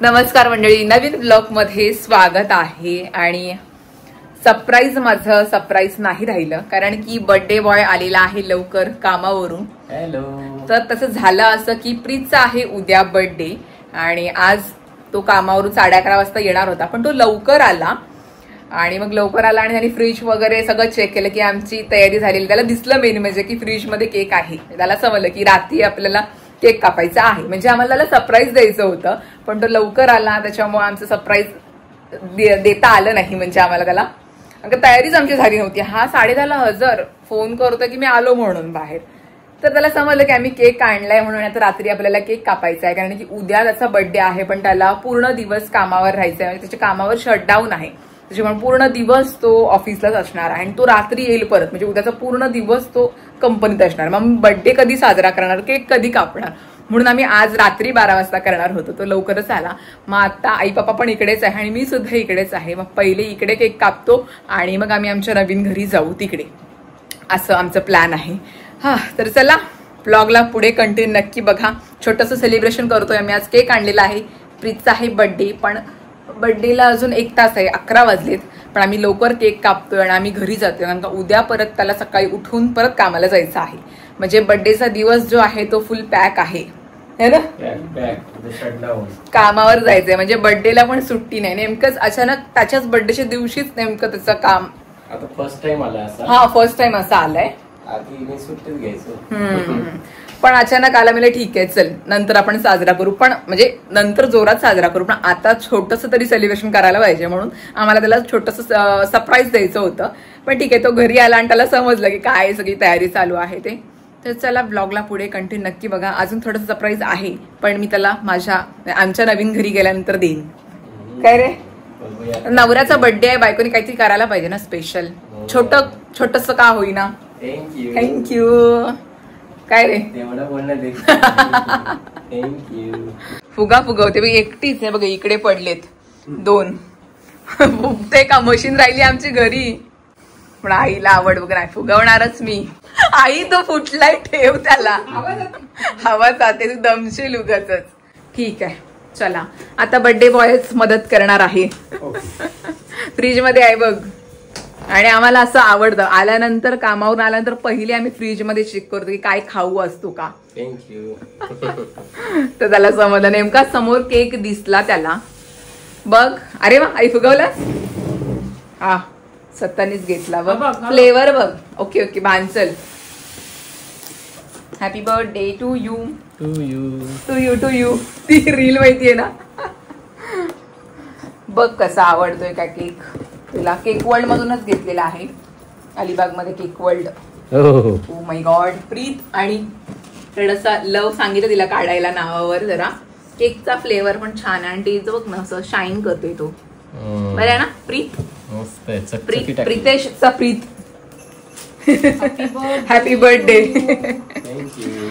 नमस्कार मंडळी, नवीन ब्लॉग मध्ये स्वागत आहे. आणि सरप्राईज माझं सरप्राईज नाही राहिलं, कारण की बर्थडे बॉय आलेला आहे लवकर कामावरून. हॅलो. तर तसं झालं असं की प्रीतचा आहे उद्या बर्थडे आणि आज तो कामावरून 11:30 वाजता येणार होता, पण तो लवकर आला. आणि मग लवकर आला आणि त्यांनी फ्रीज वगैरे सगळं चेक केलं की आमची तयारी झालेली. त्याला दिसलं मेन म्हणजे की फ्रीजमध्ये केक आहे. त्याला समजलं की रात्री आपल्याला केक कापायचा आहे, म्हणजे आम्हाला त्याला सरप्राईज द्यायचं होतं, पण तो लवकर आला त्याच्यामुळे आमचं सरप्राईज देता आलं नाही. म्हणजे आम्हाला त्याला तयारीच आमची झाली नव्हती. हा 10:30 हजर फोन करतो की मी आलो म्हणून बाहेर. तर त्याला समजलं की आम्ही केक आणलाय म्हणून आता रात्री आपल्याला केक कापायचा आहे, कारण की उद्या त्याचा बर्थडे आहे, पण त्याला पूर्ण दिवस कामावर राहायचं आहे. म्हणजे त्याच्या कामावर शटडाऊन आहे, त्याच्यामुळे पूर्ण दिवस तो ऑफिसलाच असणार आहे आणि तो रात्री येईल परत. म्हणजे उद्याचा पूर्ण दिवस तो कंपनीत असणार. मग बर्थडे कधी साजरा करणार, केक कधी कापणार, म्हणून आम्ही आज रात्री 12 वाजता करणार होतो. तो लवकरच आला. मग आता आई पप्पा पण इकडेच आहे आणि मी सुद्धा इकडेच आहे. मग पहिले इकडे केक कापतो आणि मग आम्ही आमच्या नवीन घरी जाऊ तिकडे, असं आमचं प्लॅन आहे. हा, तर चला ब्लॉगला पुढे कंटिन्यू नक्की बघा. छोटंसं सेलिब्रेशन करतोय आम्ही. आज केक आणलेला आहे, प्रीतचा आहे बर्थडे, पण बर्थडेला अजून 1 तास आहे, 11 वाजलेत. पण आम्ही लवकर केक कापतोय आणि आम्ही घरी जातोय, कारण का उद्या परत त्याला सकाळी उठून परत कामाला जायचं आहे. म्हणजे बर्थडेचा दिवस जो आहे तो फुल पॅक आहे ना, कामावर जायचंय. म्हणजे बर्थडेला पण सुट्टी नाही. नेमकंच अचानक त्याच्याच बर्थडेच्या दिवशीच नेमकं त्याचं काम. आता फर्स्ट टाइम आलाय असा. हा, फर्स्ट टाइम असं आलाय. आधी मी सुट्टीच घ्यायचो, पण अचानक आला. मला ठीक आहे, चल नंतर आपण साजरा करू, पण म्हणजे नंतर जोरात साजरा करू, पण आता छोटंसं तरी सेलिब्रेशन करायला पाहिजे, म्हणून आम्हाला त्याला छोटंसं सरप्राईज द्यायचं होतं. पण ठीक आहे, तो घरी आला आणि त्याला समजलं की काय सगळी तयारी चालू आहे ते. तर चला ब्लॉगला पुढे कंटिन्यू नक्की बघा. अजून थोडंसं सरप्राईज आहे, पण मी त्याला आमच्या नवीन घरी गेल्यानंतर देईन. काय रे, नवऱ्याचा बर्थडे आहे, बायकोनी काहीतरी करायला पाहिजे ना स्पेशल, छोटंसं का होईना. थँक्यू. काय रे, फुगा फुगवते बघ, एकटीच आहे बघ. इकडे पडलेत 2 फुगते का, मशीन राहिली आमची घरी. पण आईला आवड बघ, नाही फुगवणारच मी. आई तो फुटलाय, ठेव त्याला, हवा जाते, तू दमशील उगाचच. ठीक आहे, चला आता बर्थडे बॉयच मदत करणार आहे. फ्रीज मध्ये आहे बघ. आणि आम्हाला असं आवडतं, आल्यानंतर कामावरून आल्यानंतर पहिले आम्ही फ्रीज मध्ये चेक करतो की काय खाऊ असतो का. थँक्यू. तर त्याला समजलं, नेमका समोर केक दिसला त्याला. बघ, अरे वा, आई फुगवलास. हा, स्वतःनीच घेतला बघ, फ्लेवर बघ. ओके ओके, बांचल. Happy birthday to you. To you to you to you. ती रील माहितीये ना. बघ कसा आवडतोय का केक तुला. केक वर्ल्ड मधूनच घेतलेला आहे, अलिबाग मध्ये cake world. Oh my god. Preet आणि थोडासा लव सांगितलं तिला काढायला नावावर जरा. केकचा फ्लेवर पण छान आहे आणि ते बघ ना असं शाईन करतोय तो. बरं आहे ना प्रीत. प्रीतेशचा प्रीत. Happy birthday. थँक्यू.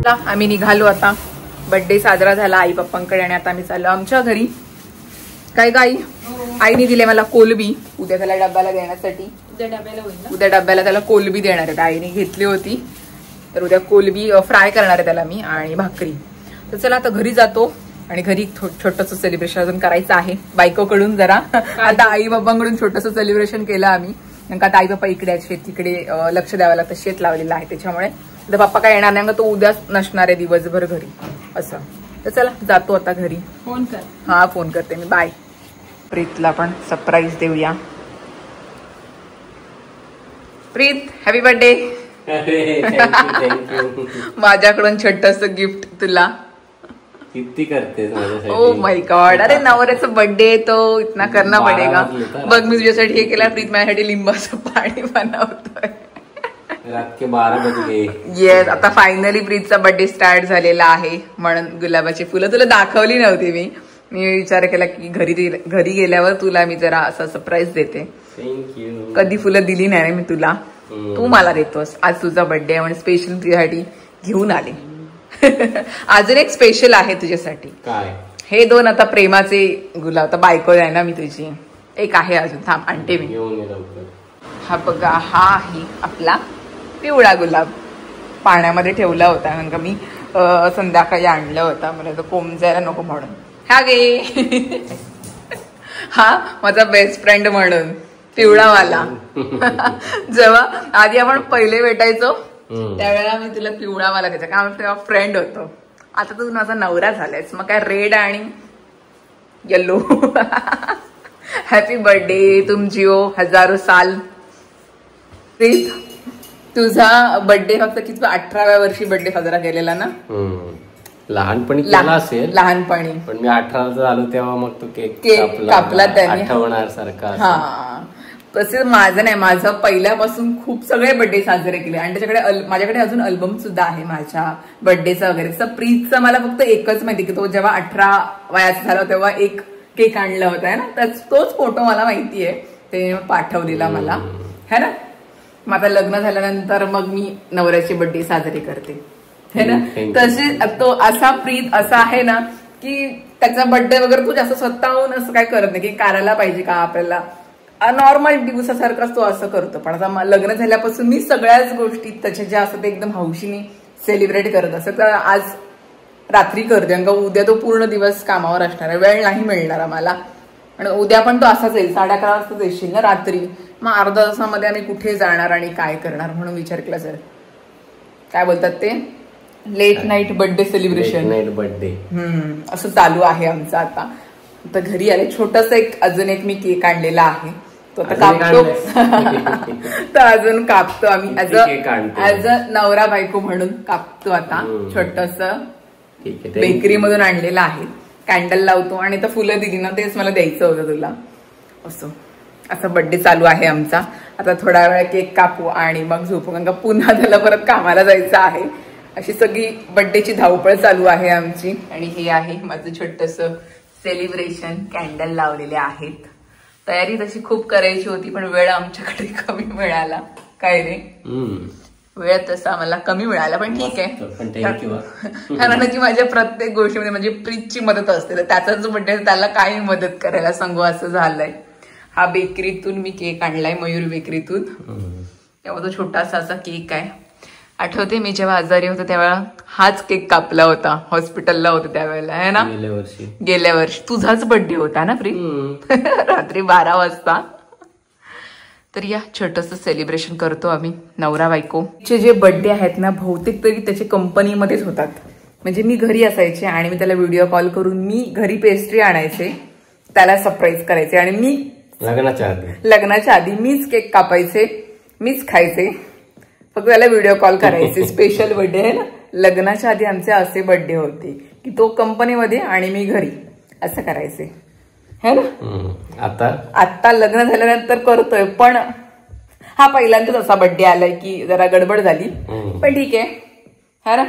चला आम्ही निघालो आता. बर्थडे साजरा झाला आई पप्पांकडे आणि आता आम्ही चाललो आमच्या घरी. काय गाई आईने दिले मला कोलबी उद्या त्याला डब्याला देण्यासाठी. उद्या डब्याला त्याला कोलबी देणार आहे. आईने घेतली होती तर उद्या कोलबी फ्राय करणार आहे त्याला मी आणि भाकरी. तर चला आता घरी जातो आणि घरी छोटंसं सेलिब्रेशन अजून करायचं आहे बायकोकडून जरा. आता आई बाबांकडून छोटंसं सेलिब्रेशन केलं आम्ही. कारण का आता आई बाप्पा इकडे आहेत शेतीकडे लक्ष द्यावं लागतं. शेत लावलेलं आहे त्याच्यामुळे तर बाप्पा काय येणार नाही तो उद्याच नसणार आहे दिवसभर घरी असं. तर चला जातो आता घरी. फोन कर. हा फोन करते मी. बाय. प्रीतला पण सरप्राईज देऊया. प्रीत हॅपी बर्थडे. माझ्याकडून छोटंसं गिफ्ट तुला. किती करतेस माझ्यासाठी. ओ माय गॉड. अरे नवऱ्याचा बर्थडे तो इतना करना पडेगा. बघ मी तुझ्यासाठी हे केलं. प्रीत माझ्यासाठी लिंबाचं पाणी बनवतोय. रात के 12 बज गए. येस आता फायनली प्रीतचा बर्थडे स्टार्ट झालेला आहे. म्हणून गुलाबाची फुलं तुला दाखवली नव्हती मी विचार केला की घरी गेल्यावर तुला मी जरा असं सरप्राईज देते. थँक्यू. कधी फुलं दिली नाही मी तुला. तू मला देतोस. आज तुझा बर्थडे आहे म्हणून स्पेशल तुझ्यासाठी घेऊन आले. अजून एक स्पेशल आहे तुझ्यासाठी. काय. हे 2 आता प्रेमाचे गुलाब. आता बायको आहे ना मी तुझी. एक आहे अजून थांब आणते मी. हा बघा हा आहे आपला पिवळा गुलाब. पाण्यामध्ये ठेवला होता कारण का मी संध्याकाळी आणलं होता. मला तो कोमजायला नको म्हणून. हा गे हा माझा बेस्ट फ्रेंड म्हणून पिवळावाला. जेव्हा आधी आपण पहिले भेटायचो त्यावेळेला मी तुला पिवळावाला द्यायचा का आम्ही तेव्हा फ्रेंड होतो. आता तू माझा नवरा झालायस मग काय रेड आणि येल्लो. हॅपी बर्थडे तुम जिओ हजारो साल. प्रीत तुझा बर्थडे फक्त किती 18व्या वर्षी बर्थडे साजरा केलेला ना. लहानपणी केला असेल. लहानपणी पण मी 18 झालो तेव्हा मग तो केक कापला त्याने. आठवणार सारखा. हा तसे माझं नाही. माझं पहिल्यापासून खूप सगळे बर्थडे साजरे केले आणि त्याच्याकडे माझ्याकडे अजून अल्बम सुद्धा आहे माझ्या बर्थडेचा वगैरे. तर प्रीतचा मला फक्त एकच माहिती की तो जेव्हा 18 वयाचा झाला तेव्हा एक केक आणला होता ना. तोच फोटो मला माहितीये. ते पाठवलेला मला है ना. माझं लग्न झाल्यानंतर मग मी नवऱ्याचे बर्थडे साजरे करते है ना. तसे तो असा प्रीत असा आहे ना की त्याचा बर्थडे वगैरे तू जास्त स्वतःहून असं काय करत नाही की करायला पाहिजे का आपल्याला. नॉर्मल दिवसासारखाच तो असं करतो. पण आता लग्न झाल्यापासून मी सगळ्याच गोष्टी त्याच्या ज्या असतात ते एकदम हौशीने सेलिब्रेट करत असं. तर आज रात्री करते कारण का उद्या तो पूर्ण दिवस कामावर असणार आहे. वेळ नाही मिळणार आम्हाला. आणि उद्या पण तो असाच येईल 11:30 वाजताच येशील ना रात्री. मग अर्धा तासामध्ये आम्ही कुठे जाणार आणि काय करणार म्हणून विचार केला. सर काय बोलतात ते late night birthday celebration. Night birthday असं चालू आहे आमचं. आता घरी आले. छोटस अजून एक मी केक आणलेला आहे तो आता कापतो. तर अजून कापतो आम्ही ऍज अ नवरा बायको म्हणून कापतो आता. छोटस बेकरी मधून आणलेलं आहे. कॅन्डल लावतो आणि तर फुलं दिली ना तेच मला द्यायचं होतं तुला. असं बर्थडे चालू आहे आमचा. आता थोडा वेळ केक कापू आणि मग झोपू कारण का पुन्हा त्याला परत कामाला जायचं आहे. अशी सगळी बर्थडेची धावपळ चालू आहे आमची. आणि हे आहे माझं छोटस सेलिब्रेशन. कॅन्डल लावलेले आहेत. तयारी तशी खूप करायची होती पण वेळ आमच्याकडे कमी मिळाला. काय रे वेळ तसा मला कमी मिळाला पण ठीक आहे. कारण की माझ्या प्रत्येक गोष्टीमध्ये म्हणजे प्रीतची मदत असते. तर त्याचाच बर्थडे त्याला काही मदत करायला सांगू असं झालंय. हा बेकरीतून मी केक आणलाय मयूर बेकरीतून. तेव्हा तो छोटासा असा केक आहे. आठवते मी जेव्हा आजारी होते त्यावेळेला हाच केक कापला होता. हॉस्पिटलला होते त्यावेळेला है ना. गेल्या वर्षी तुझाच बर्थडे होता ना प्री. रात्री 12 वाजता. तर या छोटंसं सेलिब्रेशन करतो आम्ही नवरा बायको. जे बर्थडे आहेत ना बहुतेक तरी त्याच्या कंपनीमध्येच होतात. म्हणजे मी घरी असायचे आणि मी त्याला व्हिडिओ कॉल करून मी घरी पेस्ट्री आणायचे त्याला सरप्राईज करायचे. आणि मी लग्नाच्या आधी मीच केक कापायचे मीच खायचे. फक्त त्याला व्हिडिओ कॉल करायचे. स्पेशल बर्थडे आहे ना. लग्नाच्या आधी आमचे असे बर्थडे होते की तो कंपनीमध्ये आणि मी घरी असं करायचे है ना. आता लग्न झाल्यानंतर करतोय पण हा पहिल्यांदाच असा बर्थडे आलाय की जरा गडबड झाली पण ठीक आहे है ना.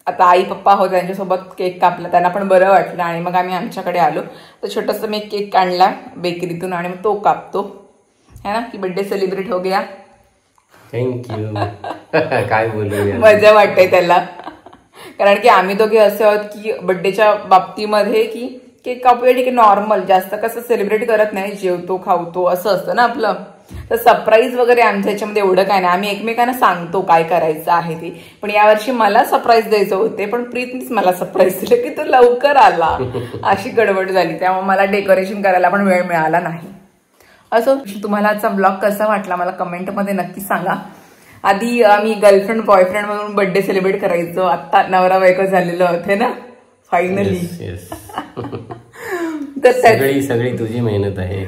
आता आई पप्पा होते त्यांच्यासोबत केक कापला त्यांना पण बरं वाटलं आणि मग आम्ही आमच्याकडे आलो. तर छोटासा मी केक आणला बेकरीतून आणि मग तो कापतो है ना की बर्थडे सेलिब्रेट हो गया. थँक्यू. काय बोलू मजा वाटते त्याला. कारण की आम्ही दोघे असे आहोत की बर्थडेच्या बाबतीमध्ये की केक कापूया ठीक आहे नॉर्मल, जास्त कसं सेलिब्रेट करत नाही, जेवतो खावतो असं असतं ना आपलं. तर सरप्राईज वगैरे आमच्या ह्याच्यामध्ये एवढं काय नाही, आम्ही एकमेकांना सांगतो काय करायचं आहे ते. पण यावर्षी मला सरप्राईज द्यायचं होते, पण प्रीतनीच मला सरप्राईज दिलं की तू लवकर आला, अशी गडबड झाली. त्यामुळे मला डेकोरेशन करायला पण वेळ मिळाला नाही. असं तुम्हाला आजचा ब्लॉग कसा वाटला मला कमेंटमध्ये नक्की सांगा. आधी आम्ही गर्लफ्रेंड बॉयफ्रेंड म्हणून बर्थडे सेलिब्रेट करायचो, आता नवरा बायको झालेलं होते ना फायनली. तर सगळी तुझी मेहनत आहे.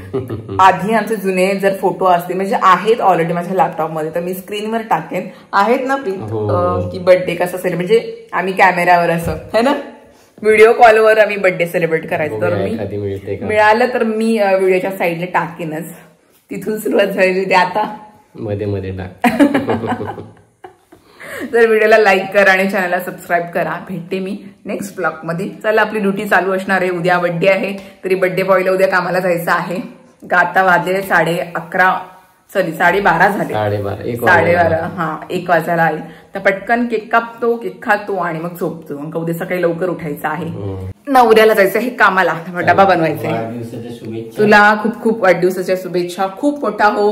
आधी आमचे जुने जर फोटो असतील म्हणजे आहेत ऑलरेडी माझ्या लॅपटॉपमध्ये, तर मी स्क्रीनवर टाकेन. आहेत ना प्रीत की बर्थडे कसा सेलिब्रेट, म्हणजे आम्ही कॅमेरावर असं है ना व्हिडिओ कॉलवर आम्ही बर्थडे सेलिब्रेट करायचो. तर मी मिळालं तर मी व्हिडिओच्या साईडला टाकेनच. तिथून सुरुवात झालेली ते आता मध्ये टाक. तर व्हिडिओला लाईक करा आणि चॅनलला सबस्क्राईब करा. भेटते मी नेक्स्ट ब्लॉग मध्ये. चला आपली ड्युटी चालू असणार आहे. उद्या बर्थडे आहे, तरी बर्थडे बॉयला उद्या कामाला जायचं आहे. आता वाजले 12:30 झाले. 12:30 हा 1 वाजायला आहे. तर पटकन केक कापतो, केक खातो आणि मग झोपतो. मग उद्या सकाळी लवकर उठायचं आहे. नवऱ्याला जायचं आहे कामाला, डबा बनवायचा आहे. तुला खूप खूप वाढदिवसाच्या शुभेच्छा. खूप मोठा हो.